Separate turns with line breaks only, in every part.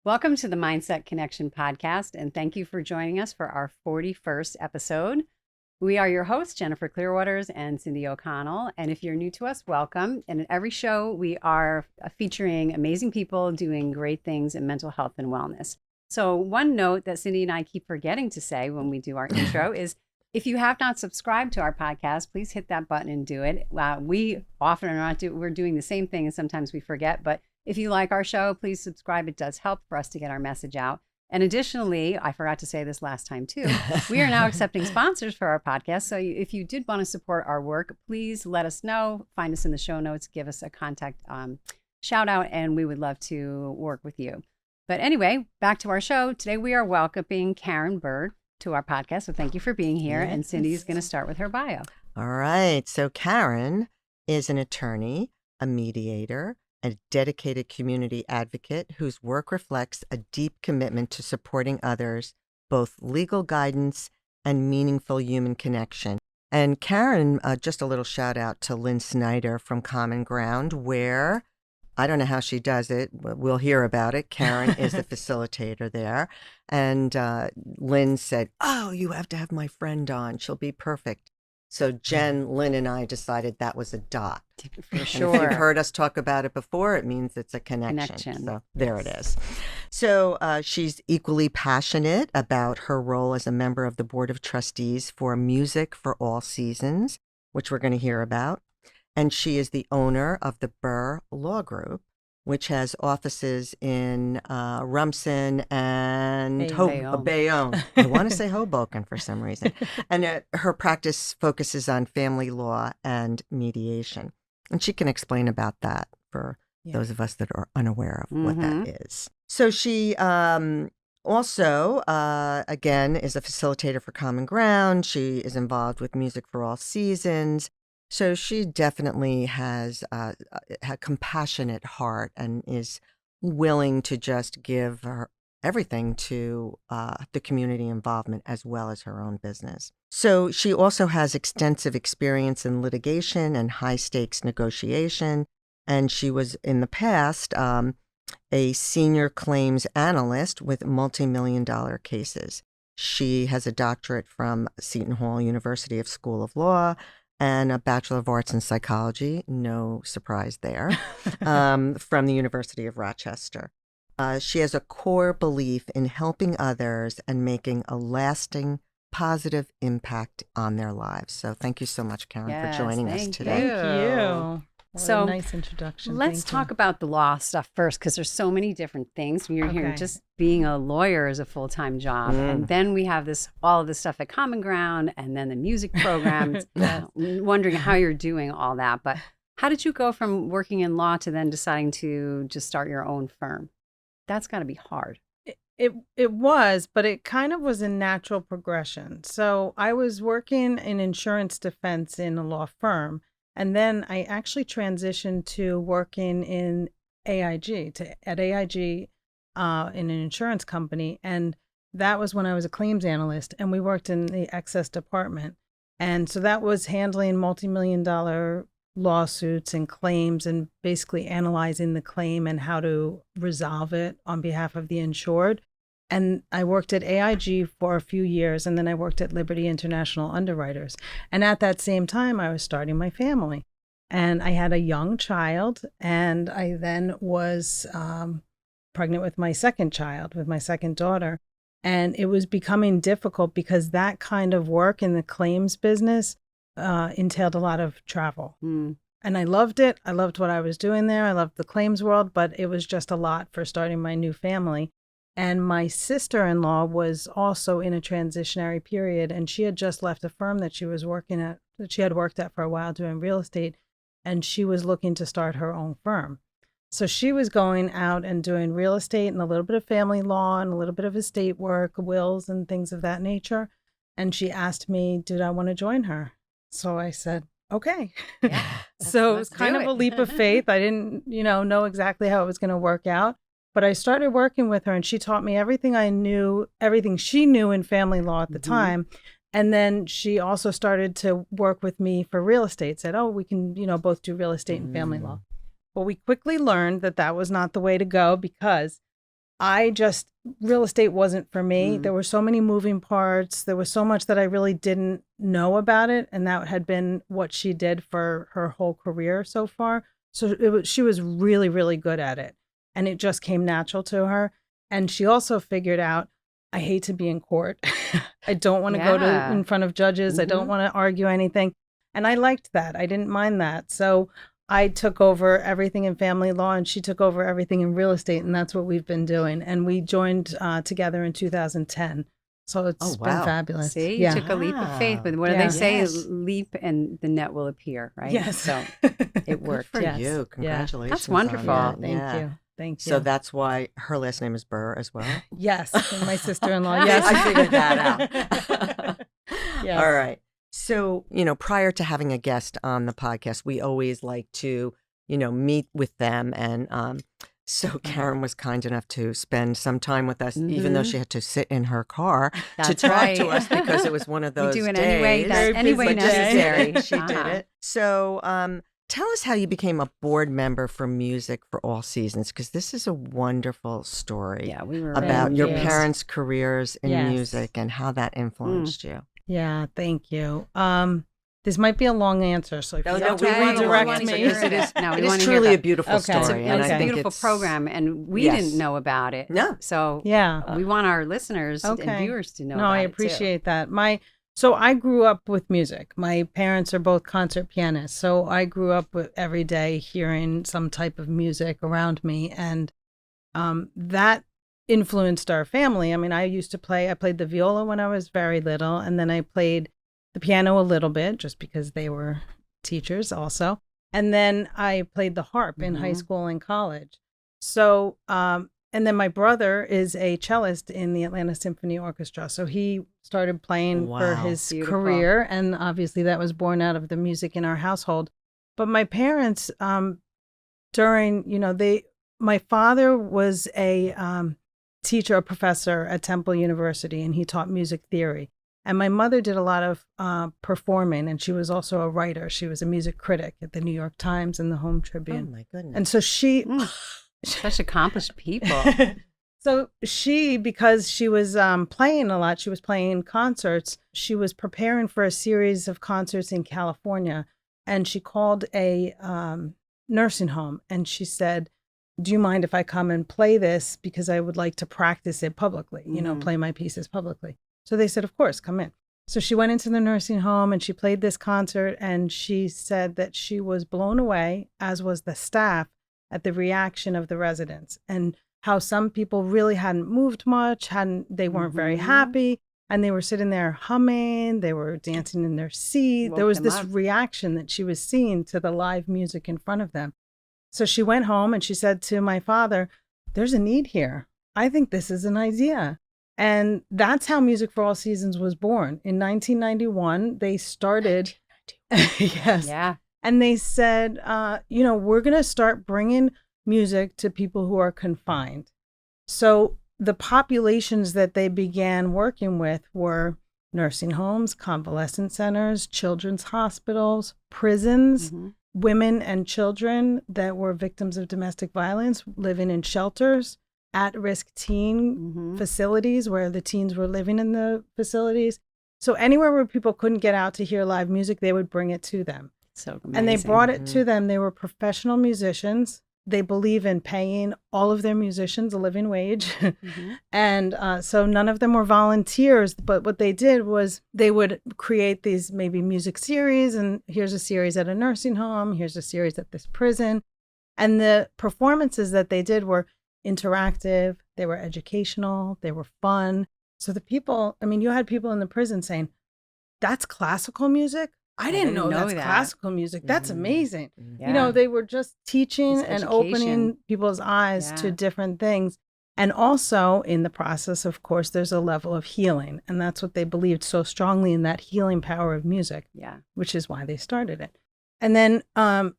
Welcome to the Mindset Connection podcast, and thank you for joining us for our 41st episode. We are your hosts, Jennifer Clearwaters and Cindy O'Connell. And if you're new to us, welcome. And in every show, we are featuring amazing people doing great things in mental health and wellness. So one note that Cindy and I keep forgetting to say when we do our intro is, if you have not subscribed to our podcast, please hit that button and do it. We often are not we're doing the same thing, and sometimes we forget, but if you like our show, please subscribe. It does help for us to get our message out. And additionally, I forgot to say this last time too, we are now accepting sponsors for our podcast. So if you did want to support our work, please let us know. Find us in the show notes, give us a contact shout out, and we would love to work with you. But anyway, back to our show. Today we are welcoming Karen Burr to our podcast. So thank you for being here. Yes. And Cindy's going to start with her bio.
All right. So Karen is an attorney, a mediator, a dedicated community advocate whose work reflects a deep commitment to supporting others, both legal guidance and meaningful human connection. And Karen, just a little shout out to Lynn Snyder from Common Ground, where, I don't know how she does it, we'll hear about it. Karen is the facilitator there. And Lynn said, "Oh, you have to have my friend on. She'll be perfect." So Jen, Lynn, and I decided that was a dot.
For sure.
And if you've heard us talk about it before, it means it's a connection. So there it is. So she's equally passionate about her role as a member of the Board of Trustees for Music for All Seasons, which we're going to hear about. And she is the owner of the Burr Law Group, which has offices in Rumson and Bayonne. I want to say Hoboken for some reason. And her practice focuses on family law and mediation. And she can explain about that for those of us that are unaware of what that is. So she also, again, is a facilitator for Common Ground. She is involved with Music for All Seasons. So she definitely has a compassionate heart and is willing to just give her everything to the community involvement as well as her own business. So she also has extensive experience in litigation and high-stakes negotiation, and she was in the past a senior claims analyst with multi-million-dollar cases. She has a doctorate from Seton Hall University School of Law, and a Bachelor of Arts in Psychology, no surprise there, from the University of Rochester. She has a core belief in helping others and making a lasting, positive impact on their lives. So thank you so much, Karen, for joining us today.
Thank you. What a nice introduction.
Let's talk about the law stuff first, because there's so many different things. You're hearing just being a lawyer is a full-time job. And then we have all of this stuff at Common Ground and then the music program. Wondering how you're doing all that. But how did you go from working in law to then deciding to just start your own firm? That's got to be hard.
It was, but it kind of was a natural progression. So I was working in insurance defense in a law firm. And then I actually transitioned to working in at AIG in an insurance company. And that was when I was a claims analyst, and we worked in the excess department. And so that was handling multi-million-dollar lawsuits and claims and basically analyzing the claim and how to resolve it on behalf of the insured. And I worked at AIG for a few years, and then I worked at Liberty International Underwriters. And at that same time, I was starting my family. And I had a young child, and I then was pregnant with my second child, with my second daughter. And it was becoming difficult because that kind of work in the claims business entailed a lot of travel. And I loved it. I loved what I was doing there. I loved the claims world, but it was just a lot for starting my new family. And my sister-in-law was also in a transitionary period, and she had just left a firm that she was working at, that she had worked at for a while doing real estate, and she was looking to start her own firm. So she was going out and doing real estate and a little bit of family law and a little bit of estate work, wills and things of that nature. And she asked me, did I want to join her? So I said, okay.
Yeah,
so it was kind of a leap of faith. I didn't, know exactly how it was going to work out. But I started working with her, and she taught me everything I knew, everything she knew in family law at the time. And then she also started to work with me for real estate, said, oh, we can, both do real estate and family law. But we quickly learned that that was not the way to go, because real estate wasn't for me. There were so many moving parts. There was so much that I really didn't know about it. And that had been what she did for her whole career so far. So she was really, really good at it. And it just came natural to her. And she also figured out, I hate to be in court. I don't want to go in front of judges. I don't want to argue anything. And I liked that. I didn't mind that. So I took over everything in family law and she took over everything in real estate. And that's what we've been doing. And we joined together in 2010. So it's been fabulous.
See, you took a leap of faith. But what do they say? Yes. Leap and the net will appear, right?
Yes.
So it worked.
Good for you. Congratulations.
That's wonderful.
On that.
Thank you. Thank you.
So that's why her last name is Burr as well?
Yes. And my sister-in-law. Yes.
I figured that out.
Yes.
All right. So, prior to having a guest on the podcast, we always like to, meet with them. And so Karen was kind enough to spend some time with us, even though she had to sit in her car to talk to us because it was one of those
we do it
days.
any way necessary.
She did it. So tell us how you became a board member for Music for All Seasons, because this is a wonderful story about your parents' careers in music and how that influenced you.
Yeah, thank you. This might be a long answer, so if you
redirect
me.
It is
truly a beautiful story.
And it's a beautiful program, and we didn't know about it.
No.
So we want our listeners and viewers to know about it.
No, I appreciate that. So I grew up with music. My parents are both concert pianists, so I grew up with every day hearing some type of music around me, and that influenced our family. I mean, I played the viola when I was very little, and then I played the piano a little bit just because they were teachers also. And then I played the harp in high school and college. So, and then my brother is a cellist in the Atlanta Symphony Orchestra. So he started playing for his career. And obviously that was born out of the music in our household. But my parents, my father was a teacher, a professor at Temple University, and he taught music theory. And my mother did a lot of performing, and she was also a writer. She was a music critic at the New York Times and the Home Tribune.
Oh, my goodness.
And so she...
Such accomplished people.
So she, because she was playing a lot, she was playing concerts. She was preparing for a series of concerts in California, and she called a nursing home, and she said, do you mind if I come and play this? Because I would like to practice it publicly, play my pieces publicly. So they said, of course, come in. So she went into the nursing home and she played this concert, and she said that she was blown away, as was the staff, at the reaction of the residents and how some people really hadn't moved much, they weren't very happy, and they were sitting there humming, they were dancing in their seat. There was this reaction that she was seeing to the live music in front of them. So she went home and she said to my father, there's a need here. I think this is an idea. And that's how Music for All Seasons was born. In 1991, they started. Yes.
Yeah.
And they said, we're going to start bringing music to people who are confined. So the populations that they began working with were nursing homes, convalescent centers, children's hospitals, prisons, women and children that were victims of domestic violence living in shelters, at-risk teen facilities where the teens were living in the facilities. So anywhere where people couldn't get out to hear live music, they would bring it to them.
So amazing.
And they brought it to them. They were professional musicians. They believe in paying all of their musicians a living wage. And so none of them were volunteers. But what they did was they would create these maybe music series. And here's a series at a nursing home. Here's a series at this prison. And the performances that they did were interactive. They were educational. They were fun. So the people, you had people in the prison saying, that's classical music? I didn't know that's classical music. That's amazing. Yeah. They were just teaching and opening people's eyes to different things. And also in the process, of course, there's a level of healing. And that's what they believed so strongly in, that healing power of music, which is why they started it. And then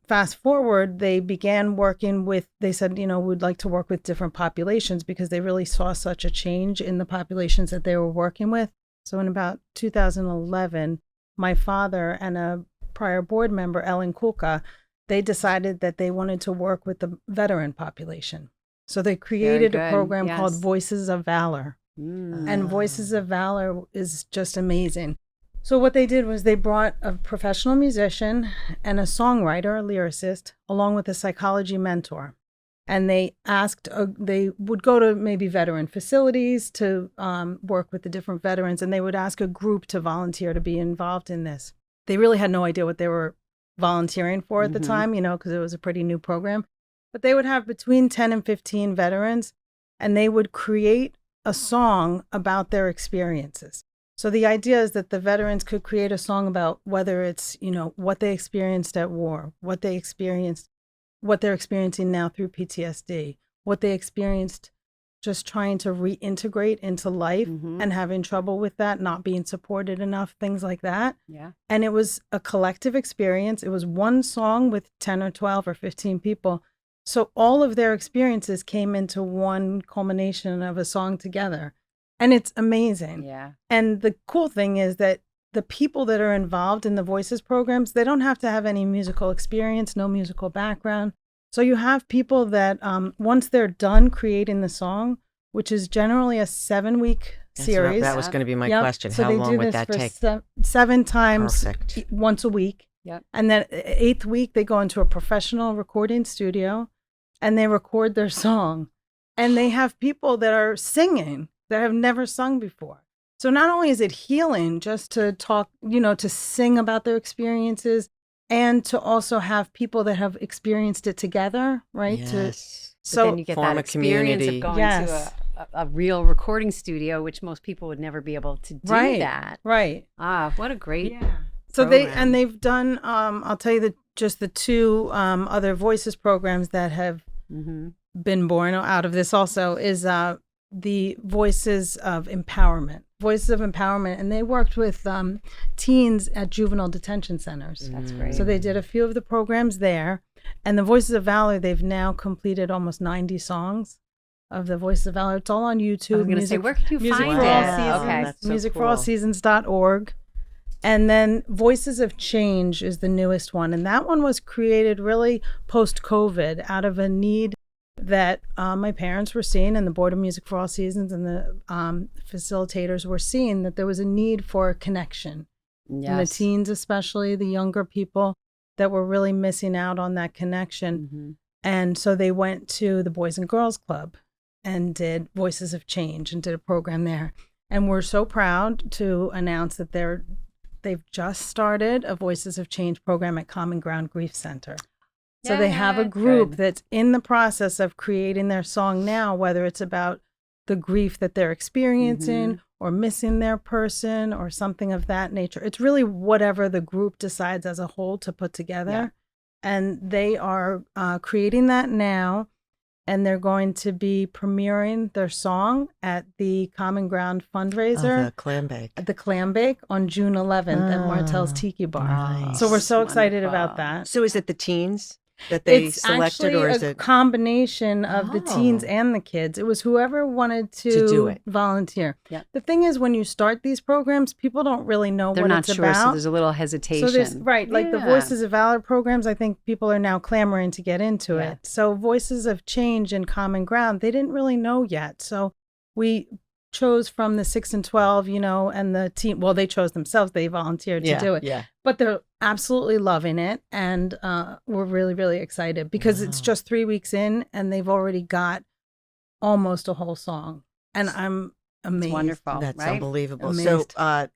fast forward, they began working with, they said, we'd like to work with different populations because they really saw such a change in the populations that they were working with. So in about 2011, my father and a prior board member, Ellen Kulka, they decided that they wanted to work with the veteran population. So they created a
good.
program called
Yes.
Voices of Valor.
Mm.
And Voices of Valor is just amazing. So what they did was they brought a professional musician and a songwriter, a lyricist, along with a psychology mentor. And they asked, they would go to maybe veteran facilities to work with the different veterans, and they would ask a group to volunteer to be involved in this. They really had no idea what they were volunteering for at the time, because it was a pretty new program. But they would have between 10 and 15 veterans, and they would create a song about their experiences. So the idea is that the veterans could create a song about whether it's, what they experienced at war, what they're experiencing now through PTSD, what they experienced just trying to reintegrate into life and having trouble with that, not being supported enough, things like that.
Yeah.
And it was a collective experience. It was one song with 10 or 12 or 15 people. So all of their experiences came into one culmination of a song together. And it's amazing.
Yeah.
And the cool thing is that the people that are involved in the Voices programs, they don't have to have any musical experience, no musical background. So you have people that once they're done creating the song, which is generally a 7-week series.
That was going to be my question.
So
How
they
long
do
would
this
that
for
take?
7 times,
Perfect.
once a week.
Yep.
And then 8th week, they go into a professional recording studio and they record their song. And they have people that are singing that have never sung before. So not only is it healing just to talk, to sing about their experiences, and to also have people that have experienced it together, right?
Yes.
So then you get
form
that
a
experience
community.
of going
Yes.
to a real recording studio, which most people would never be able to do that.
Right.
Ah, what a great
So
program.
they've done, I'll tell you just the 2 other Voices programs that have been born out of this also is the Voices of Empowerment. Voices of Empowerment, and they worked with teens at juvenile detention centers.
That's great.
So they did a few of the programs there. And the Voices of Valor, they've now completed almost 90 songs of the Voices of Valor. It's all on YouTube.
I was going to say, where can you
Music
find
for
it?
All
Wow,
Seasons,
Okay.
that's so
musicforallseasons.org. And then Voices of Change is the newest one. And that one was created really post-COVID out of a need that my parents were seeing, and the Board of Music for All Seasons and the facilitators were seeing, that there was a need for a connection.
Yes.
And the teens, especially the younger people, that were really missing out on that connection. And so they went to the Boys and Girls Club and did Voices of Change and did a program there. And we're so proud to announce that they've just started a Voices of Change program at Common Ground Grief Center. So they have a group that's in the process of creating their song now, whether it's about the grief that they're experiencing or missing their person or something of that nature. It's really whatever the group decides as a whole to put together.
Yeah.
And they are creating that now. And they're going to be premiering their song at the Common Ground fundraiser.
The clam bake.
At the Clam Bake on June 11th at Martell's Tiki Bar.
Nice.
So we're so excited
Wonderful.
about that.
So is it the teens that they
It's
selected,
actually
or is
a
it
combination of the teens
Oh.
and the kids. It was whoever wanted to
do it.
volunteer.
Yep.
The thing is, when you start these programs, people don't really know
They're
what
not
it's
sure, so
about.
there's a little hesitation.
So there's like the
Yeah.
Voices of Valor programs, I think people are now clamoring to get into
Yeah.
it. So Voices of Change and Common Ground, they didn't really know yet. So we chose from the 6 and 12, and the team. Well, they chose themselves. They volunteered to do it.
Yeah.
But they're absolutely loving it. And we're really, really excited because it's
Wow.
just 3 weeks in and they've already got almost a whole song. And I'm amazed.
It's wonderful,
That's
right?
unbelievable.
Amazed.
So,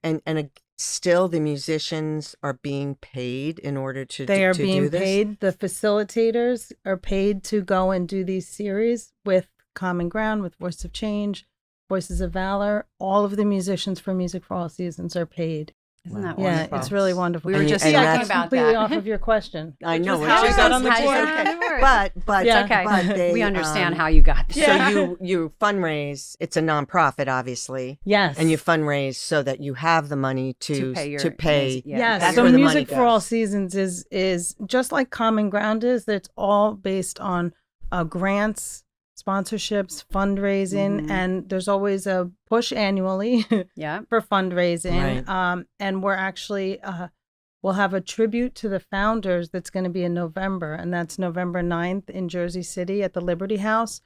still the musicians are being paid in order to
They are
to
being
do this?
paid. The facilitators are paid to go and do these series with Common Ground, with Voice of Change, Voices of Valor. All of the musicians for Music for All Seasons are paid.
Isn't that
Yeah,
wonderful?
it's really wonderful.
We were
And-
just
and
talking
that's-
about
completely
that.
off of your question.
I know.
was
Which
how
is
I got on the
okay.
board.
Okay.
But
It's okay.
but they,
we understand how you got there.
Yeah.
So you fundraise. It's a nonprofit, obviously,
Yes.
and you fundraise so that you have the money to
pay your
pay.
yeah,
Yes.
that's
So
where the
Music
money
for All
goes.
Seasons is just like Common Ground is. That's all based on grants, sponsorships, fundraising, and there's always a push annually
Yeah.
for fundraising.
Right.
And we're actually we'll have a tribute to the founders that's going to be in November, and that's November 9th in Jersey City at the Liberty House.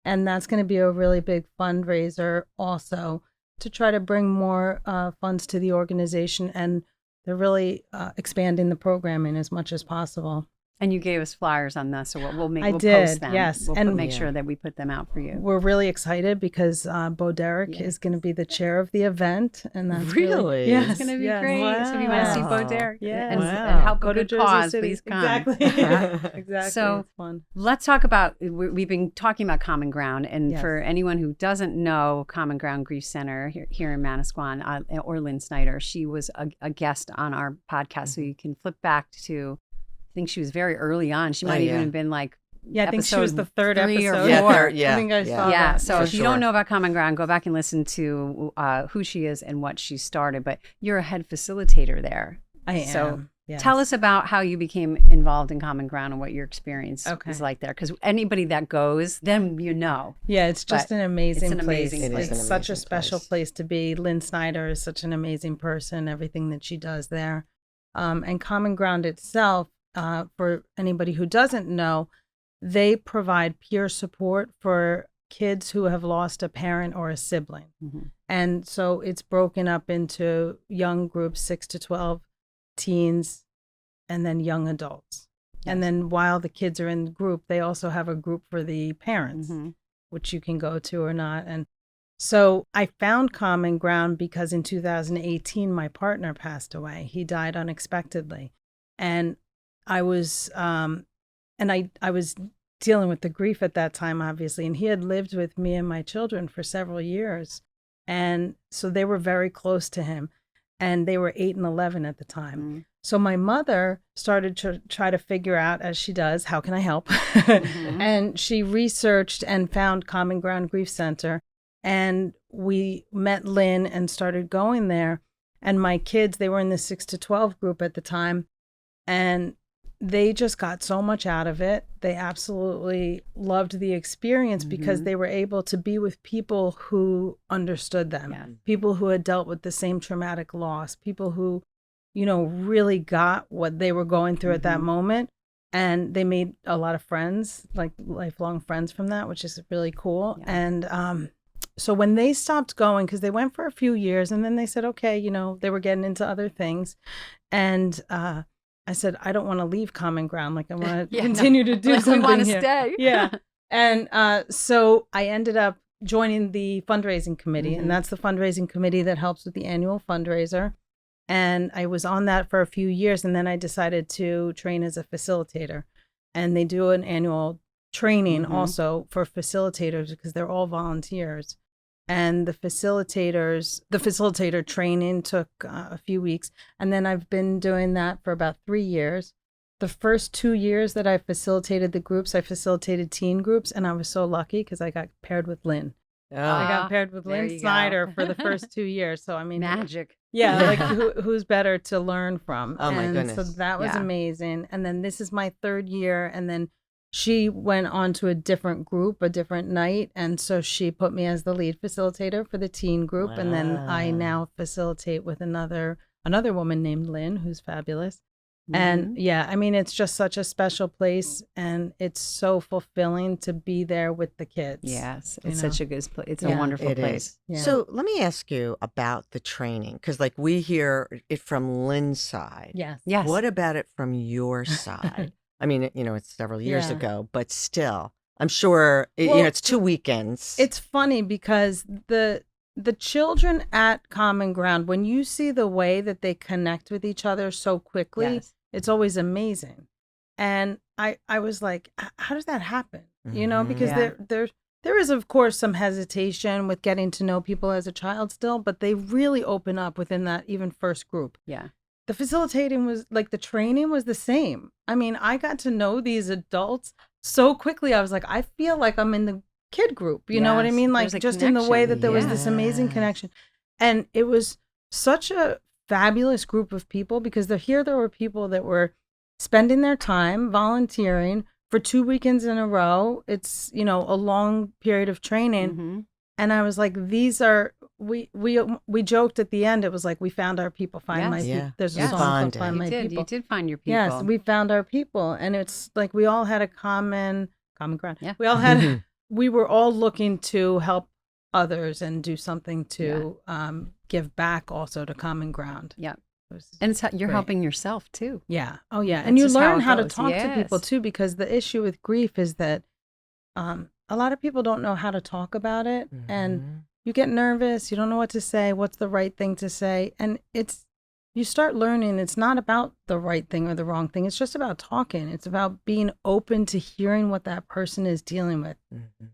And that's going to be a really big fundraiser also to try to bring more funds to the organization. And they're really expanding the programming as much as possible.
And you gave us flyers on this, so we'll
I
post
did,
them.
yes.
We'll
And
make sure that we put them out for you.
We're really excited because Bo Derek is going to be the chair of the event, and that's
really
yes,
it's going to be
yes.
great.
Wow.
So if you want to see Bo Derek and help
Go
a
to
good
Jersey
cause,
City.
please come.
Exactly. Exactly.
So
it's fun.
Let's talk about, we've been talking about Common Ground, and for anyone who doesn't know Common Ground Grief Center here in Manasquan, or Lynn Snyder, she was a guest on our podcast, so you can flip back to, I think she was very early on. She might even have been like,
I think she was the third
3 or
episode.
4.
I think I saw
Yeah,
that.
so if you don't know about Common Ground, go back and listen to who she is and what she started. But you're a head facilitator there.
I am.
So
yes.
tell us about how you became involved in Common Ground and what your experience is like there. Because anybody that goes, then you know.
Yeah, it's just an amazing place.
It is
It's such a special place to be. Lynn Snyder is such an amazing person, everything that she does there. And Common Ground itself, for anybody who doesn't know, they provide peer support for kids who have lost a parent or a sibling.
Mm-hmm.
And so it's broken up into young groups, 6 to 12, teens, and then young adults. Yes. And then while the kids are in the group, they also have a group for the parents, which you can go to or not. And so I found Common Ground because in 2018, my partner passed away. He died unexpectedly. And I was I was dealing with the grief at that time, obviously, and he had lived with me and my children for several years. And so they were very close to him, and they were 8 and 11 at the time. Mm-hmm. So my mother started to try to figure out, as she does, how can I help? And she researched and found Common Ground Grief Center, and we met Lynn and started going there. And my kids, they were in the 6 to 12 group at the time, and they just got so much out of it. They absolutely loved the experience because they were able to be with people who understood them, people who had dealt with the same traumatic loss, people who, you know, really got what they were going through at that moment. And they made a lot of friends, like lifelong friends from that, which is really cool. Yeah. And so when they stopped going, because they went for a few years, and then they said, okay, you know, they were getting into other things. And I said, I don't want to leave Common Ground. Like, I want to continue to do something.
We want to
here.
stay.
Yeah. And so I ended up joining the fundraising committee, and that's the fundraising committee that helps with the annual fundraiser. And I was on that for a few years, and then I decided to train as a facilitator. And they do an annual training also for facilitators because they're all volunteers. And the facilitator training took a few weeks. And then I've been doing that for about 3 years. The first 2 years that I facilitated the groups, I facilitated teen groups. And I was so lucky because I got paired with Lynn. I got paired with Lynn Snyder for the first 2 years. So, I mean,
magic.
Yeah, like who's better to learn from?
Oh, my goodness.
So that was amazing. And then this is my 3rd year. And then she went on to a different group, a different night. And so she put me as the lead facilitator for the teen group. Wow. And then I now facilitate with another woman named Lynn, who's fabulous. And yeah, I mean, it's just such a special place, and it's so fulfilling to be there with the kids.
Yes, it's such a good place. It's a wonderful place.
Yeah. So let me ask you about the training, because like we hear it from Lynn's side.
Yes.
What about it from your side? I mean, you know, it's several years ago, but still, I'm sure, you know, it's 2 weekends.
It's funny because the children at Common Ground, when you see the way that they connect with each other so quickly, it's always amazing. And I was like, how does that happen? You know, because there is, of course, some hesitation with getting to know people as a child still, but they really open up within that even first group.
Yeah.
The facilitating was like, the training was the same. I mean, I got to know these adults so quickly. I was like, I feel like I'm in the kid group. You know what I mean? Like, just connection. In the way that there was this amazing connection. And it was such a fabulous group of people because there were people that were spending their time volunteering for 2 weekends in a row. It's, you know, a long period of training. And I was like, these are, we joked at the end. It was like, we found our people, find my people. There's a song called Find My People.
You did find your people.
Yes, we found our people. And it's like, we all had a common ground. Yeah. We all had we were all looking to help others and do something to give back also to Common Ground.
Yeah. And it's you're
great.
helping yourself too.
Yeah. Oh, yeah.
That's
And you
just how
learn
it
how to
goes.
talk to people
Yes.
too, because the issue with grief is that a lot of people don't know how to talk about it. And you get nervous. You don't know what to say. What's the right thing to say? And you start learning it's not about the right thing or the wrong thing. It's just about talking. It's about being open to hearing what that person is dealing with.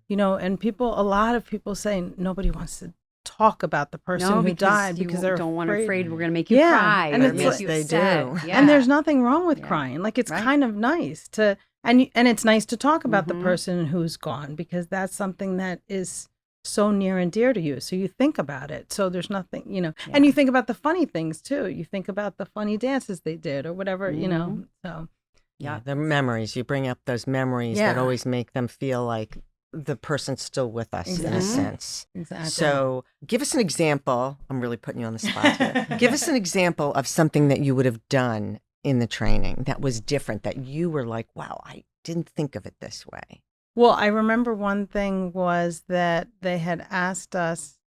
You know, and a lot of people say nobody wants to talk about the person who died because they're
afraid we're going to make you cry
and
or
it's
make
like,
you
they
upset.
do.
Yeah.
And there's nothing wrong with crying. Like it's
Right.
kind of nice to and it's nice to talk about the person who's gone, because that's something that is so near and dear to you. So you think about it. So there's nothing, you know, and you think about the funny things too. You think about the funny dances they did or whatever, you know. So
yeah, the memories. You bring up those memories that always make them feel like the person's still with us in a sense.
Exactly.
So give us an example. I'm really putting you on the spot here. Give us an example of something that you would have done in the training that was different, that you were like, wow, I didn't think of it this way.
Well, I remember one thing was that they had asked us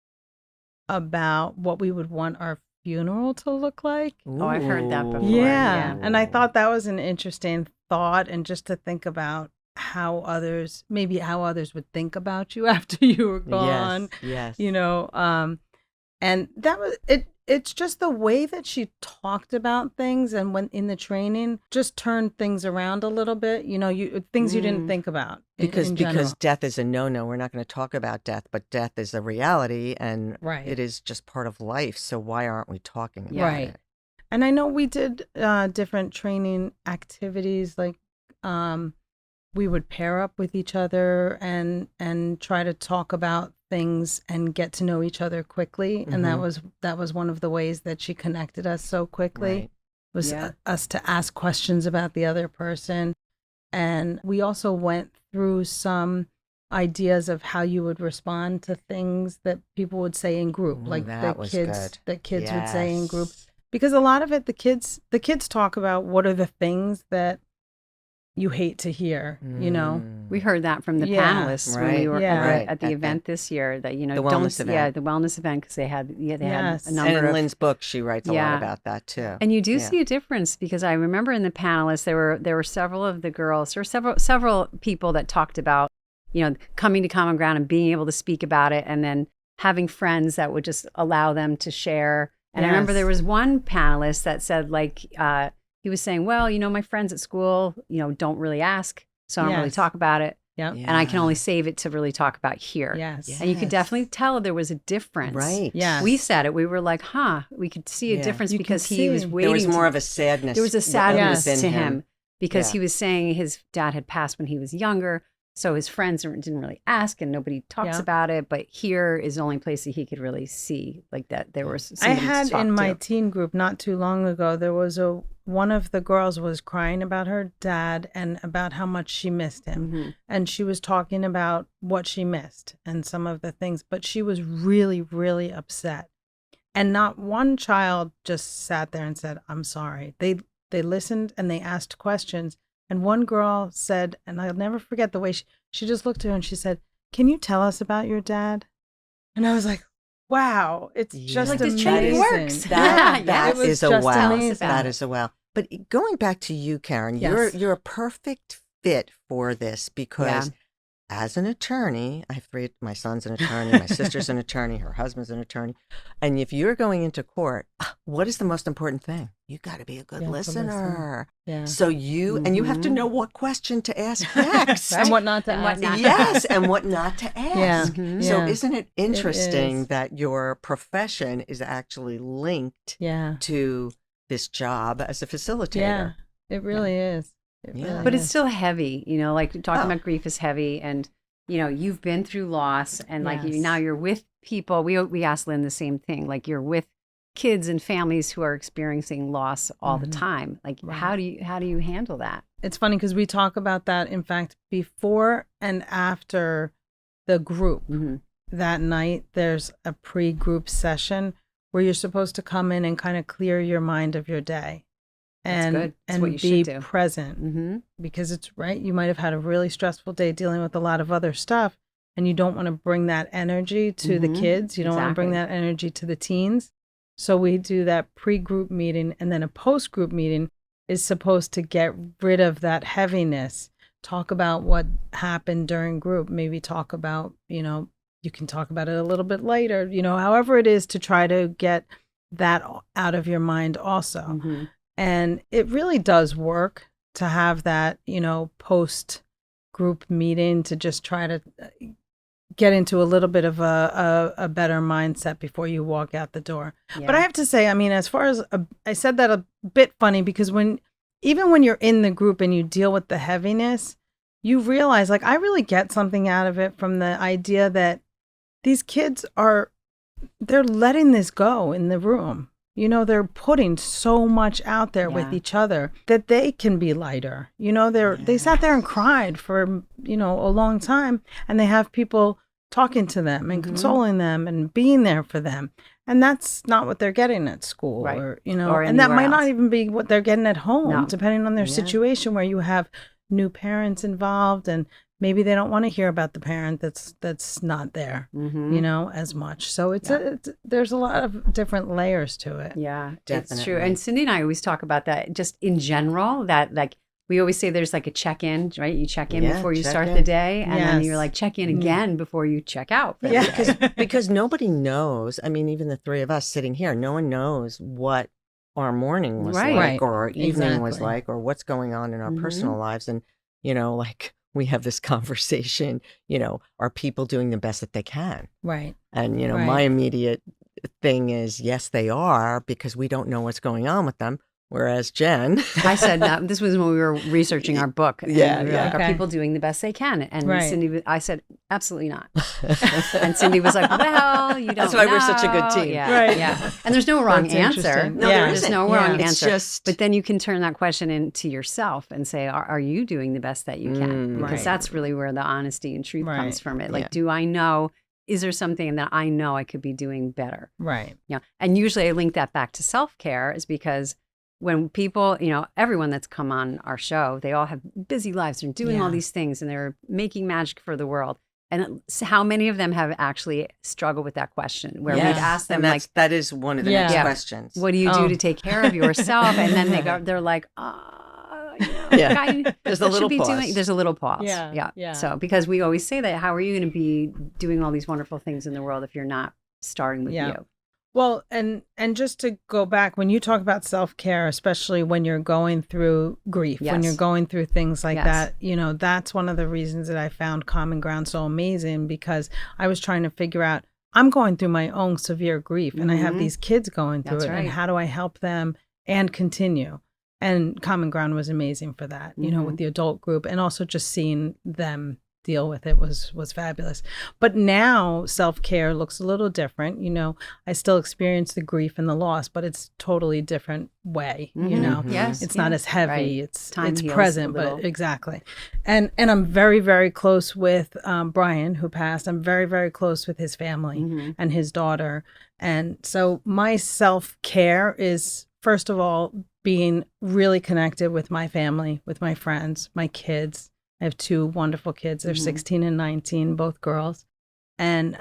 about what we would want our funeral to look like.
Oh, I've heard that before.
Yeah. And I thought that was an interesting thought, and just to think about how others would think about you after you were gone.
Yes.
You know, and that was it. It's just the way that she talked about things, and when in the training, just turned things around a little bit. You know, things you didn't think about
because
general.
death is a no-no. We're not going to talk about death, but death is a reality, and
Right.
it is just part of life. So why aren't we talking about it?
And I know we did different training activities, like we would pair up with each other and try to talk about things and get to know each other quickly. And that was one of the ways that she connected us so quickly, was us to ask questions about the other person. And we also went through some ideas of how you would respond to things that people would say in group, like the kids would say in group. Because a lot of it, the kids talk about what are the things that you hate to hear, you know.
We heard that from the panelists when we were at the event this year, that, you know,
the wellness event.
the wellness event, because they had a number
and in
of
Lynn's book, she writes a lot about that too.
And you do see a difference, because I remember in the panelists, there were several of the girls, there were several people that talked about, you know, coming to Common Ground and being able to speak about it, and then having friends that would just allow them to share. And I remember there was one panelist that said, like, he was saying, well, you know, my friends at school, you know, don't really ask, so I don't really talk about it.
Yep.
And I can only save it to really talk about here. And you could definitely tell there was a difference.
Right.
Yes.
We said it. We were like, we could see a difference, because he was waiting.
There was more of a sadness.
There was a sadness
within
to him, because
Yeah.
he was saying his dad had passed when he was younger. So his friends didn't really ask, and nobody talks about it. But here is the only place that he could really see, like, that there was somebody
I had
to talk
in my
to.
teen group not too long ago, there was one of the girls was crying about her dad and about how much she missed him. And she was talking about what she missed and some of the things, but she was really, really upset. And not one child just sat there and said, I'm sorry. They listened and they asked questions. And one girl said, and I'll never forget the way she just looked at her and she said, can you tell us about your dad? And I was like, wow, it's just
like,
amazing.
this training works.
That
was
is a
just
wow.
amazing.
That is a wow. But going back to you, Karen, you're a perfect fit for this, because as an attorney, I have three. My son's an attorney, my sister's an attorney, her husband's an attorney. And if you're going into court, what is the most important thing? You got to be a good listener.
Yeah.
So and you have to know what question to ask next.
And what not to ask.
Yes, and what not to ask.
Yeah.
So
Yeah.
isn't it interesting
is.
that your profession is actually linked to this job as a facilitator?
Yeah, it really is.
But it's still heavy, you know, like talking about grief is heavy, and, you know, you've been through loss, and like now you're with people. We asked Lynn the same thing, like, you're with kids and families who are experiencing loss all the time. Like, how do you handle that?
It's funny because we talk about that, in fact, before and after the group. That night, there's a pre-group session where you're supposed to come in and kind of clear your mind of your day. And
That's good. That's
and
what you
be
should do.
present, because it's right. You might have had a really stressful day dealing with a lot of other stuff, and you don't want to bring that energy to the kids. You don't want to bring that energy to the teens. So we do that pre-group meeting, and then a post-group meeting is supposed to get rid of that heaviness. Talk about what happened during group. Maybe talk about, you can talk about it a little bit later, however it is, to try to get that out of your mind also. And it really does work to have that, post group meeting, to just try to get into a little bit of a better mindset before you walk out the door. Yeah. But I have to say, as far as I said that a bit funny, because even when you're in the group and you deal with the heaviness, you realize, like, I really get something out of it from the idea that these kids they're letting this go in the room. They're putting so much out there with each other that they can be lighter. They sat there and cried for, a long time, and they have people talking to them and consoling them and being there for them. And that's not what they're getting at school,
right.
or
and
that might
else.
Not even be what they're getting at home, depending on their situation, where you have new parents involved, and maybe they don't want to hear about the parent that's not there, as much. So there's a lot of different layers to it.
Yeah,
definitely.
It's true. And Cindy and I always talk about that, just in general, that, like, we always say there's like a check-in, right? You check in before you start the day, and then you're like, check in again before you check out.
Because nobody knows. Even the three of us sitting here, no one knows what our morning was like, or our evening was like, or what's going on in our personal lives. And, like, we have this conversation, are people doing the best that they can?
Right.
And, my immediate thing is, yes, they are, because we don't know what's going on with them. Whereas Jen,
I said that this was when we were researching our book. And we were like, are people doing the best they can? And Cindy, I said, absolutely not. And Cindy was like, well, you don't know.
That's why we're such a good team.
Yeah. And there's no wrong answer.
No, there isn't.
There's no wrong
It's
answer. But then you can turn that question into yourself and say, are you doing the best that you can? Because that's really where the honesty and truth comes from it. Like, do I know? Is there something that I know I could be doing better?
Right.
Yeah. And usually I link that back to self-care, is because when people, everyone that's come on our show, they all have busy lives. They're doing all these things, and they're making magic for the world. And how many of them have actually struggled with that question, where we've asked them, like,
that is one of the next questions.
What do you do to take care of yourself? And then they're like,
there's a little pause.
There's a little pause.
Yeah.
So, because we always say that, how are you going to be doing all these wonderful things in the world if you're not starting with you?
Well, and just to go back, when you talk about self-care, especially when you're going through grief, when you're going through things like that, that's one of the reasons that I found Common Ground so amazing, because I was trying to figure out, I'm going through my own severe grief, and I have these kids going through it, and how do I help them and continue? And Common Ground was amazing for that, with the adult group, and also just seeing them deal with it was fabulous. But now self-care looks a little different. I still experience the grief and the loss, but it's totally different way.
Yes,
it's not as heavy. It's
heals
present, but exactly. And I'm very, very close with Brian, who passed. I'm very, very close with his family and his daughter. And so my self-care is, first of all, being really connected with my family, with my friends, my kids. I have two wonderful kids. They're 16 and 19, both girls. And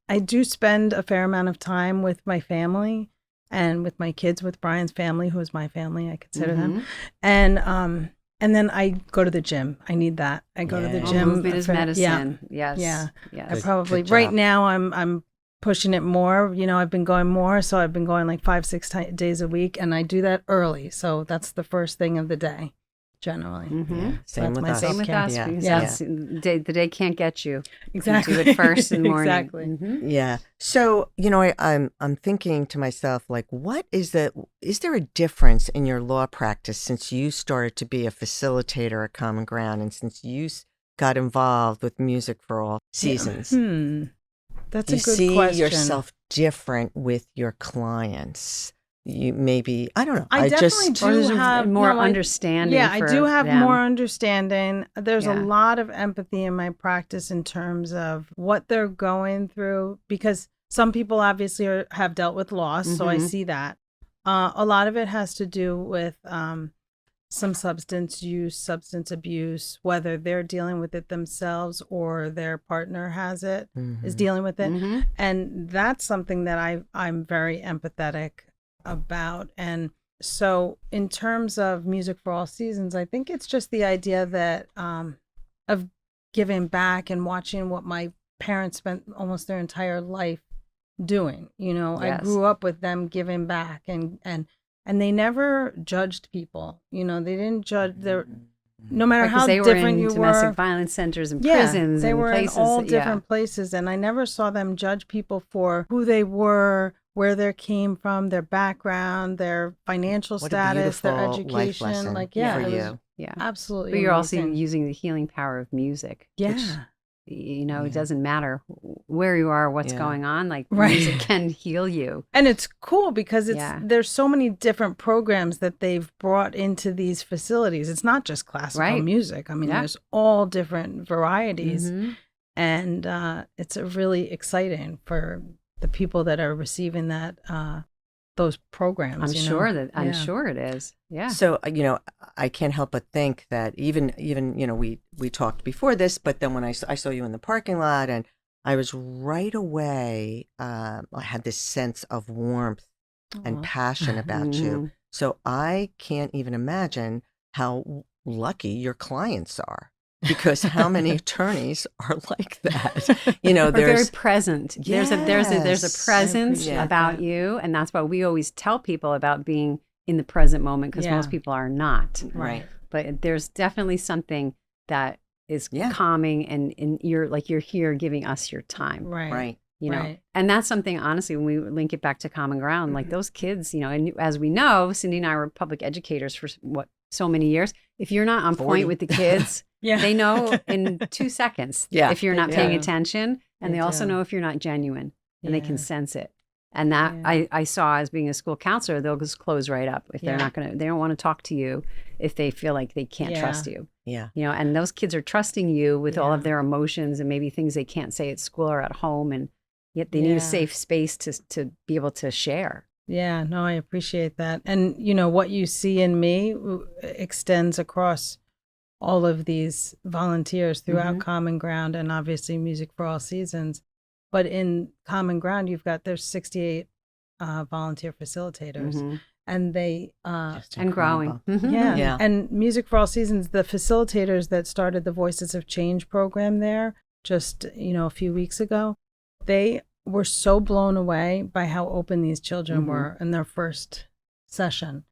I do spend a fair amount of time with my family and with my kids, with Brian's family, who is my family, I consider them. And then I go to the gym. I need that. I go to the gym.
Movement is medicine. Yes.
I probably, right now I'm pushing it more. I've been going more. So I've been going like 5-6 days a week, and I do that early. So that's the first thing of the day. Generally.
Same with us.
Same with us. Because the day can't get you.
Exactly.
You do it first in the morning.
Exactly.
Yeah. So, I'm thinking to myself, like, is there a difference in your law practice since you started to be a facilitator at Common Ground, and since you got involved with Music for All Seasons?
That's a good
question. You see yourself different with your clients? You maybe, I don't know.
I definitely do have
more understanding.
Yeah, I do have more understanding. There's a lot of empathy in my practice in terms of what they're going through, because some people obviously have dealt with loss, so I see that. A lot of it has to do with some substance use, substance abuse, whether they're dealing with it themselves or their partner is dealing with it.
Mm-hmm.
And that's something that I'm very empathetic about. And so in terms of Music for All Seasons, I think it's just the idea that of giving back and watching what my parents spent almost their entire life doing.
Yes.
I grew up with them giving back, and they never judged people. They didn't judge their, no matter how different you were.
Domestic violence centers and prisons.
They
and
were
places,
in all different places, and I never saw them judge people for who they were, where they came from, their background, their financial status, their education.
Like,
yeah,
for
it was
you.
absolutely.
But you're
amazing.
also using the healing power of music.
Yeah.
Which, it doesn't matter where you are, what's going on. Like,
right.
Music can heal you.
And it's cool because there's so many different programs that they've brought into these facilities. It's not just classical music. I mean, there's all different varieties.
Mm-hmm.
And it's really exciting for the people that are receiving that those programs.
I'm sure it is. Yeah.
So I can't help but think that even we talked before this, but then when I saw you in the parking lot, and I was right away, I had this sense of warmth and passion about you. So I can't even imagine how lucky your clients are. Because how many attorneys are like that?
They're
there's
very present.
Yes,
there's a presence about you, and that's why we always tell people about being in the present moment, because most people are not.
Right.
But there's definitely something that is calming, and you're here giving us your time.
Right.
And that's something, honestly, when we link it back to Common Ground, like those kids, and as we know, Cindy and I were public educators for so many years. If you're not on
40.
point with the kids, they know in 2 seconds if you're not paying attention. And they also know if you're not genuine, and they can sense it. And that I saw as being a school counselor, they'll just close right up if they don't want to talk to you if they feel like they can't trust you.
Yeah.
And those kids are trusting you with all of their emotions and maybe things they can't say at school or at home. And yet they need a safe space to be able to share.
Yeah, no, I appreciate that. And, what you see in me extends across all of these volunteers throughout Common Ground, and obviously Music for All Seasons. But in Common Ground, there's 68 volunteer facilitators, and they
and growing.
Yeah. And Music for All Seasons, the facilitators that started the Voices of Change program there just a few weeks ago, they were so blown away by how open these children were in their first session.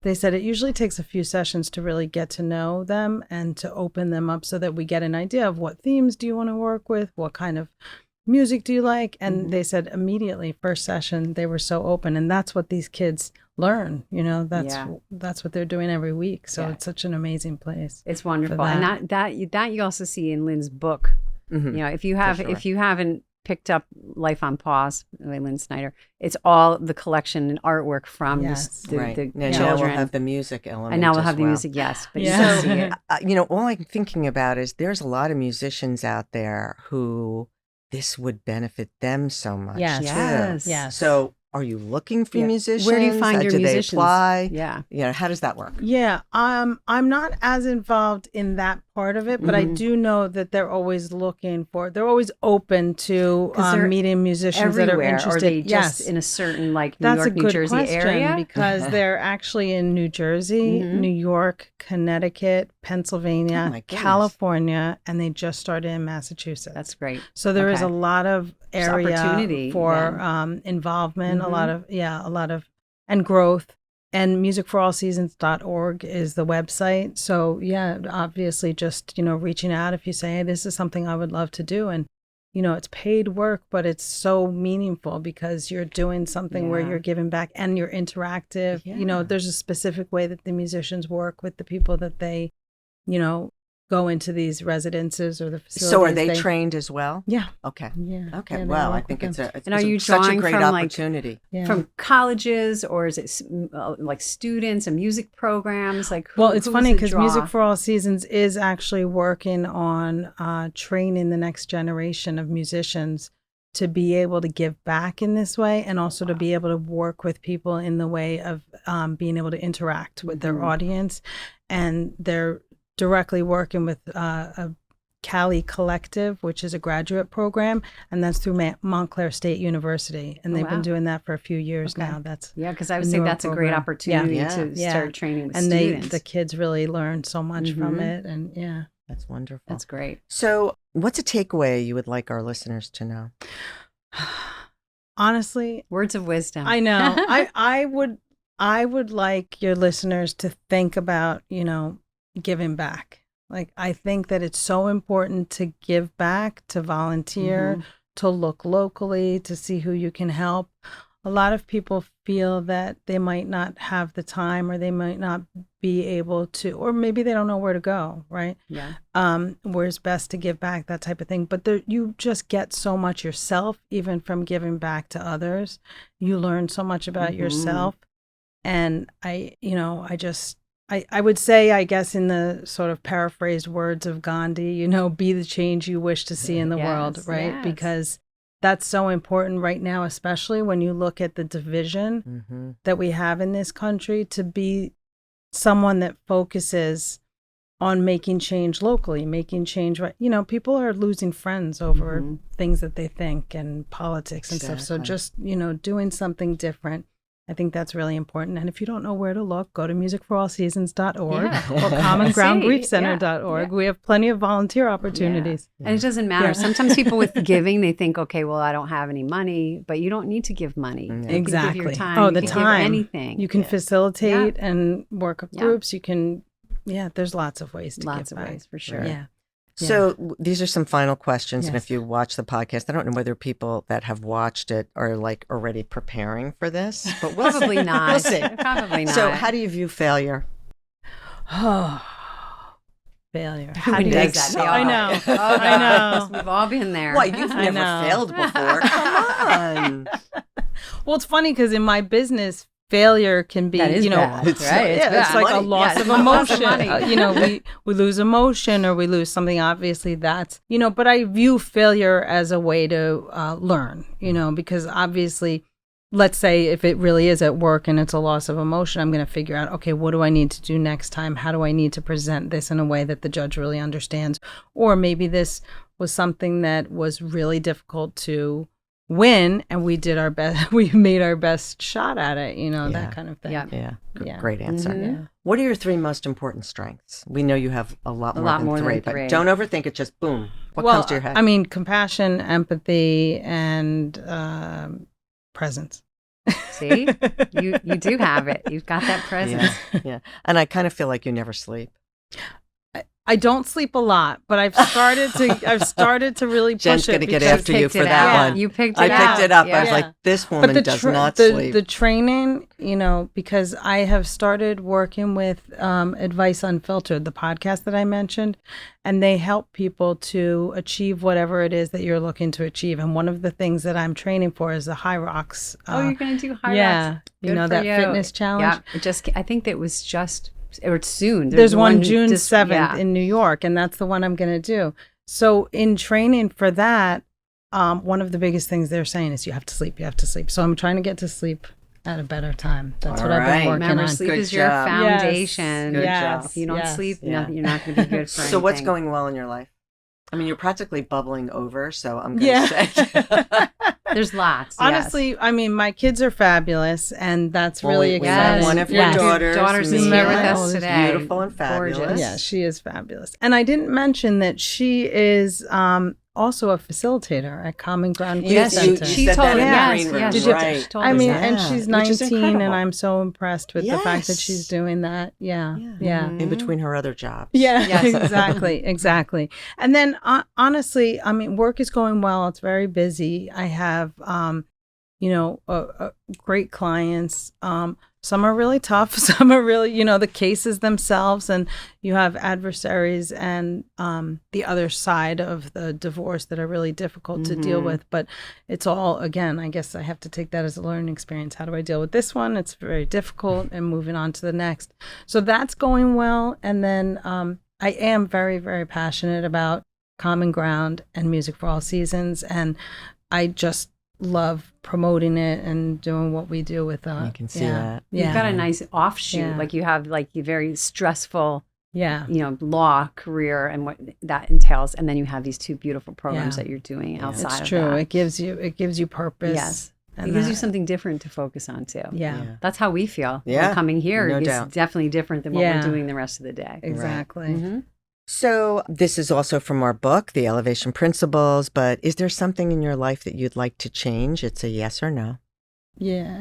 They said it usually takes a few sessions to really get to know them and to open them up so that we get an idea of what themes do you want to work with, what kind of music do you like? And they said immediately, first session, they were so open. And that's what these kids learn. That's what they're doing every week. So it's such an amazing place.
It's wonderful. And that you also see in Lynn's book. If you haven't picked up Life on Pause by Lynn Snyder, it's all the collection and artwork from the children.
Now we'll have the music element.
And now we'll have the music, but you can see it.
All I'm thinking about is there's a lot of musicians out there who this would benefit them so much.
Yes.
So are you looking for musicians?
Where do you find your musicians?
Do they apply?
Yeah.
How does that work?
Yeah. I'm not as involved in that part of it, but I do know that they're always they're always open to meeting musicians that are interested.
Or they just in a certain New York, New Jersey area?
Because they're actually in New Jersey, New York, Connecticut, Pennsylvania, California, and they just started in Massachusetts.
That's great.
So there is a lot of area
opportunity
for involvement, a lot of and growth. And musicforallseasons.org is the website. So obviously just, reaching out if you say, hey, this is something I would love to do. And, it's paid work, but it's so meaningful because you're doing something where you're giving back and you're interactive. There's a specific way that the musicians work with the people that they, go into these residences or the facilities.
So are they trained as well?
Yeah.
Okay.
Yeah.
Okay. Well, I think it's
such
a great opportunity.
From colleges, or is it like students and music programs?
It's funny because Music for All Seasons is actually working on training the next generation of musicians to be able to give back in this way, and also to be able to work with people in the way of being able to interact with their audience. And they're directly working with a Cali Collective, which is a graduate program, and that's through Montclair State University, and they've been doing that for a few years now. That's
because I would say that's a great opportunity to start training with students.
And the kids really learn so much from it, and
that's wonderful.
That's great.
So, what's a takeaway you would like our listeners to know?
Honestly,
words of wisdom.
I know. I would like your listeners to think about, giving back. Like, I think that it's so important to give back, to volunteer, to look locally, to see who you can help. A lot of people feel that they might not have the time, or they might not be able to, or maybe they don't know where to go, right?
Yeah.
Where it's best to give back, that type of thing. But you just get so much yourself, even from giving back to others. You learn so much about yourself. And I would say, I guess, in the sort of paraphrased words of Gandhi, be the change you wish to see in the world, right?
Yes.
Because that's so important right now, especially when you look at the division that we have in this country, to be someone that focuses on making change locally, making change, right? People are losing friends over things that they think, and politics and stuff. So just, doing something different. I think that's really important. And if you don't know where to look, go to musicforallseasons.org or commongroundgriefcenter.org. We have plenty of volunteer opportunities.
And it doesn't matter. Sometimes people with giving, they think, okay, well, I don't have any money, but you don't need to give money. You
Exactly.
can give your time.
Oh,
you
the
can
time.
Give anything.
You can facilitate and work with groups. You can, there's lots of ways to give back.
Lots of ways, for sure.
Yeah.
So these are some final questions. And if you watch the podcast, I don't know whether people that have watched it are like already preparing for this, but
probably not.
We'll see.
Probably not.
So how do you view failure?
Oh, failure.
How do you
make
that?
I know. I know.
We've all been there.
Why, you've never failed before. Come on.
Well, it's funny because in my business, failure can be,
bad, right?
It's like a loss of emotion. We lose emotion, or we lose something. Obviously, that's, but I view failure as a way to learn, because obviously, let's say if it really is at work and it's a loss of emotion, I'm going to figure out, okay, what do I need to do next time? How do I need to present this in a way that the judge really understands? Or maybe this was something that was really difficult to win, and we did our best. We made our best shot at it, that kind of thing.
Yeah. Great answer.
Yeah.
What are your three most important strengths? We know you have a lot more than three, but don't overthink it. Just boom. What comes to your head?
I mean, compassion, empathy, and presence.
See, you do have it. You've got that presence.
Yeah. And I kind of feel like you never sleep.
I don't sleep a lot, but I've started to really push
Jen's
it.
going to get after you for that one.
You picked it up.
I picked it up.
Yeah.
I was like, this woman does not sleep.
The training, because I have started working with Advice Unfiltered, the podcast that I mentioned, and they help people to achieve whatever it is that you're looking to achieve. And one of the things that I'm training for is the HYROX.
You're going to do HYROX?
Yeah.
Good for
that
you.
fitness challenge.
Yeah. I think that was just... or soon.
There's one June 7th in New York, and that's the one I'm going to do. So in training for that, one of the biggest things they're saying is you have to sleep. So I'm trying to get to sleep at a better time. That's what I've been working
Remember,
on.
sleep
Good
is your
job.
foundation.
Good job.
If you don't sleep, you're not going to be good for anything.
So what's going well in your life? I mean, you're practically bubbling over, so I'm going to say.
There's lots.
Honestly, I mean, my kids are fabulous, and that's really exciting.
One of your daughters
is here with us today.
Beautiful and fabulous.
Gorgeous.
Yeah, she is fabulous. And I didn't mention that she is also a facilitator at Common Ground Grief Center.
She told me.
Right.
I mean, and she's 19, and I'm so impressed with the fact that she's doing that. Yeah.
In between her other jobs.
Yeah, exactly. And then honestly, I mean, work is going well. It's very busy. I have, great clients. Some are really tough. Some are really, the cases themselves, and you have adversaries and the other side of the divorce that are really difficult to deal with. But it's all, again, I guess I have to take that as a learning experience. How do I deal with this one? It's very difficult, and moving on to the next. So that's going well. And then I am very, very passionate about Common Ground and Music for All Seasons. And I just love promoting it and doing what we do with
You can see
yeah.
that.
Yeah.
You've got a nice offshoot.
Yeah.
Like you have like a very stressful,
Yeah.
law career and what that entails. And then you have these two beautiful programs
Yeah.
that you're doing
Yeah.
outside
It's
of
true.
that.
It gives you purpose.
Yes.
And
It gives you
that-
something different to focus on too.
Yeah.
That's how we feel.
Yeah.
We're coming here
No
is
doubt.
definitely different than what
Yeah.
we're doing the rest of the day.
Exactly.
Mhm.
So this is also from our book, The Elevation Principles, but is there something in your life that you'd like to change? It's a yes or no.
Yeah.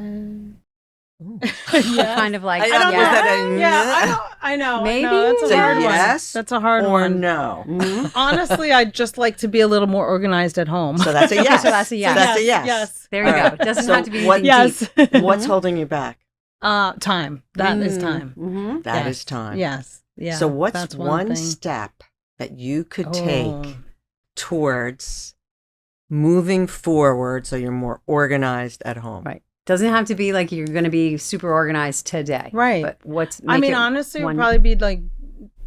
Kind of like,
I don't know, is that a
I know.
Maybe?
That's
It's
a
a
hard
yes
one. That's a hard
or
one.
no?
Mhm.
Honestly, I'd just like to be a little more organized at home.
So that's a yes.
So that's a yes.
So that's a yes.
Yes.
There you
All
go.
right.
It doesn't
So
have to be
what-
anything
Yes.
deep.
What's holding you back?
Time. That is time.
Mm-hmm.
That
Yes.
is time.
Yes. Yeah.
So what's
that's
one
thing.
step that you could
Oh.
take towards moving forward so you're more organized at home?
Right. Doesn't have to be like you're going to be super organized today.
Right.
But what's
I
make
mean,
it
honestly, it
one-
would probably be like,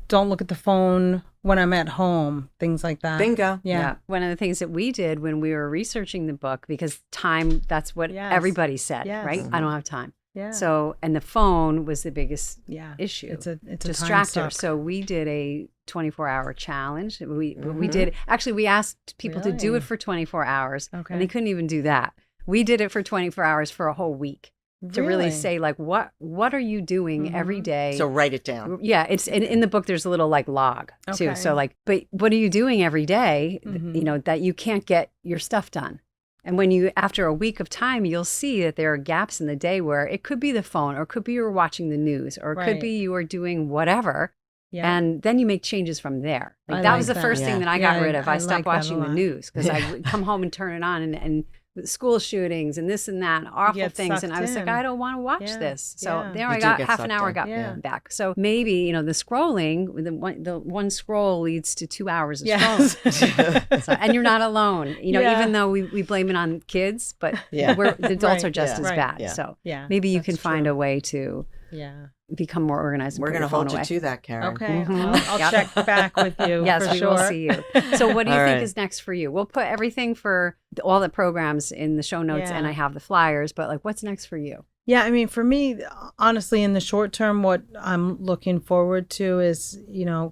don't look at the phone when I'm at home, things like that.
Bingo.
Yeah.
One of the things that we did when we were researching the book, because time, that's what
Yes.
everybody said,
Yes.
right? I don't have time.
Yeah.
So, and the phone was the biggest
yeah.
issue.
It's a time
distractor.
suck.
So we did a 24-hour challenge. We did, actually, we asked people to do
Really?
it for 24 hours
Okay.
and they couldn't even do that. We did it for 24 hours for a whole week to really say like, what are you doing every day?
So write it down.
Yeah, it's in the book. There's a little like log too.
Okay.
So like, but what are you doing every day?
Mhm.
That you can't get your stuff done. And when you, after a week of time, you'll see that there are gaps in the day where it could be the phone, or it could be you're watching the news, or it could
Right.
be you are doing whatever.
Yeah.
And then you make changes from there. Like
I
that
like
was the
that.
first thing
Yeah.
that I
Yeah,
got rid of.
I
I stopped
like that a
watching the
lot.
news because I would come home and turn it on and school shootings and this and that, awful
get
things. And I was
sucked
like,
in.
I don't want to watch
Yeah.
this. So
Yeah.
there
You
I
do
got
get
half an
sucked
hour
in.
got
Yeah.
back. So maybe, the scrolling, the one scroll leads to 2 hours of
Yes.
scrolling. So, and you're not alone,
Yeah.
even though we blame it on kids, but
Yeah.
the adults
Right.
are just
Yeah.
as
Right.
bad.
Yeah.
So
yeah.
maybe you can
that's
find
true.
a way to
Yeah.
become more organized. And
We're
put
going to
your phone
hold you
away.
to that, Karen.
Okay.
Mhm.
I'll
Yep.
check back with you.
Yes,
for
we
sure.
will see you. So what do you
All
think
right.
is next for you? We'll put everything for all the programs in the show notes,
Yeah.
and I have the flyers, but like what's next for you?
Yeah, I mean, for me, honestly, in the short term, what I'm looking forward to is,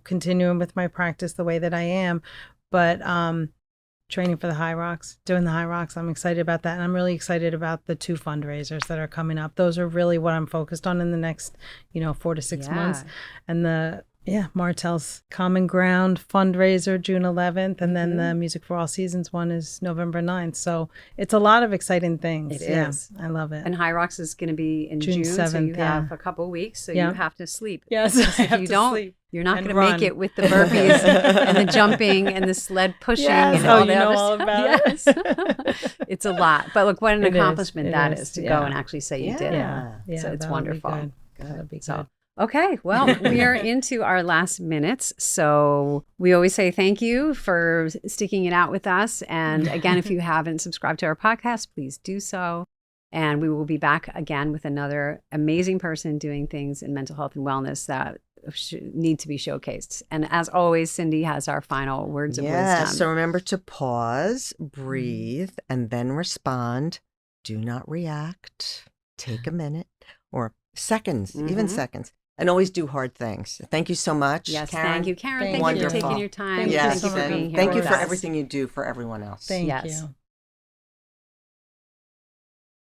continuing with my practice the way that I am, but training for the HYROX, doing the HYROX. I'm excited about that. And I'm really excited about the 2 fundraisers that are coming up. Those are really what I'm focused on in the next, 4 to 6 months. And Martell's Common Ground fundraiser, June 11th. And then the Music for All Seasons one is November 9th. So it's a lot of exciting things.
It
Yeah,
is.
I love it.
And HYROX is going to be in June,
June
so you
7th,
have
yeah.
a couple of weeks, so
Yeah.
you have to sleep.
Yes,
Because
I
if
have
you
to
don't,
sleep
you're not
and
going to make
run.
it with the burpees and the jumping and the sled pushing
Yes.
and
Oh,
all
you
the
know
other
all
stuff.
about
Yes. It's a lot. But look, what an
It is.
accomplishment
It
that
is.
is to
Yeah.
go and actually say you did it.
Yeah,
So it's
that'll be
wonderful.
good. That'll be
So,
good.
okay, well, we are into our last minutes. So we always say thank you for sticking it out with us. And again, if you haven't subscribed to our podcast, please do so. And we will be back again with another amazing person doing things in mental health and wellness that need to be showcased. And as always, Cindy has our final words of wisdom.
So remember to pause, breathe, and then respond. Do not react. Take a minute or seconds, even seconds. And always do hard things. Thank you so much.
Yes,
Karen.
thank you, Karen.
Thank
Thank you for
Wonderful.
taking your time.
Thank you
Yes,
so
Thank you for
much.
being here
thank you
with
for
us.
everything you do for everyone else.
Thank
Yes.
you.